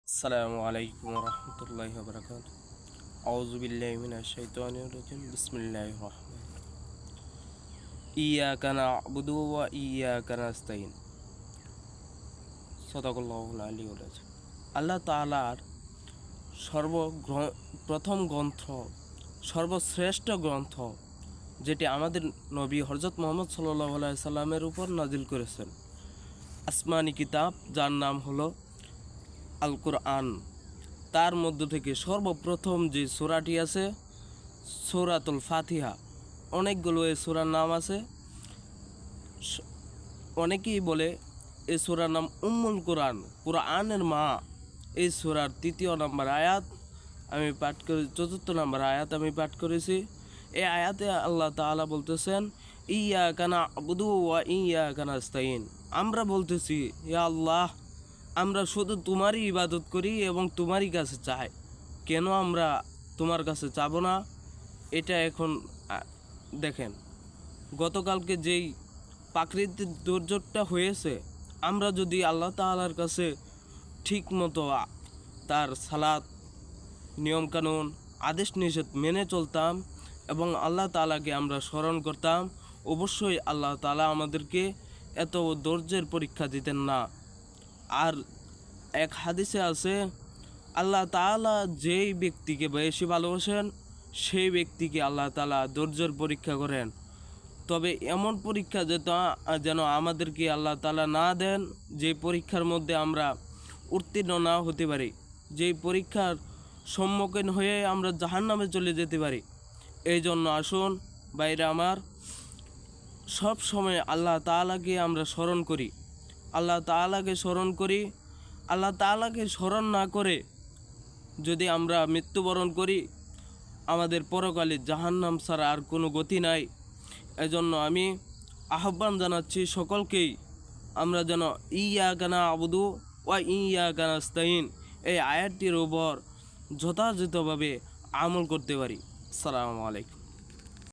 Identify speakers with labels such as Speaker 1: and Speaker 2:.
Speaker 1: আসসালামু আলাইকুম রহমতুল্লাহি ওয়া বারাকাতুহু। আউযু বিল্লাহি মিনাশ শাইতানির রাজিম। বিসমিল্লাহির রহমানির রহিম। ইয়্যাকা না'বুদু ওয়া ইয়্যাকা নাস্তাইন। সাদাকাল্লাহুল আলিয়্যুল আযীম। আল্লাহ তাআলার প্রথম গ্রন্থ, সর্বশ্রেষ্ঠ গ্রন্থ, যেটি আমাদের নবী হযরত মুহাম্মদ সাল্লাল্লাহু আলাইহি সাল্লামের উপর নাজিল করেছেন, আসমানি কিতাব, যার নাম হলো আল কুরআন। তার মধ্য থেকে সর্বপ্রথম যে সূরাটি আছে, সূরাতুল ফাতিহা। অনেকগুলো এই সূরার নাম আছে। অনেকেই বলে এই সূরার নাম উম্মুল কুরআন, কুরআনের মা। এই সূরার ৩য় নম্বর আয়াত আমি পাঠ করে ৪র্থ নম্বর আয়াত আমি পাঠ করেছি। এই আয়াতে আল্লাহ তাআলা বলতেছেন, ইয়্যাকা না'বুদু ওয়া ইয়্যাকা নাস্তাইন। আমরা বলতেছি, ইয়া আল্লাহ, আমরা শুধু তোমারই ইবাদত করি এবং তোমারই কাছে চাই। কেন আমরা তোমার কাছে চাব না? এটা এখন দেখেন, গতকালকে যেই প্রাকৃতিক দুর্যোগটা হয়েছে, আমরা যদি আল্লাহ তাআলার কাছে ঠিক মতো তার সালাত, নিয়মকানুন, আদেশ নিষেধ মেনে চলতাম এবং আল্লাহ তাআলাকে আমরা স্মরণ করতাম, অবশ্যই আল্লাহ তাআলা আমাদেরকে এত ধৈর্যের পরীক্ষা দিতেন না। আর এক হাদিসে আছে, আল্লাহ তাআলা যেই ব্যক্তিকে বেশি ভালোবাসেন সেই ব্যক্তিকে আল্লাহ তাআলা ধৈর্যের পরীক্ষা করেন। তবে এমন পরীক্ষা যেন আমাদেরকে আল্লাহ তাআলা না দেন যে পরীক্ষার মধ্যে আমরা উত্তীর্ণ না হতে পারি, যেই পরীক্ষার সম্মুখীন হয়ে আমরা জাহান্নামে চলে যেতে পারি। এই জন্য আসুন ভাইরা আমার, সব সময় আল্লাহ তাআলাকে আমরা স্মরণ করি, আল্লাহ তাআলাকে স্মরণ করি। আল্লাহ তাআলাকে স্মরণ না করে যদি আমরা মৃত্যুবরণ করি, আমাদের পরকালে জাহান্নাম ছাড়া আর কোনো গতি নাই। এজন্য আমি আহ্বান জানাচ্ছি সকলকেই, আমরা যেন ইয়্যাকা না'বুদু ওয়া ইয়্যাকা নাস্তাইন এই আয়াতটির উপর যথাযথভাবে আমল করতে পারি। আসসালামু আলাইকুম।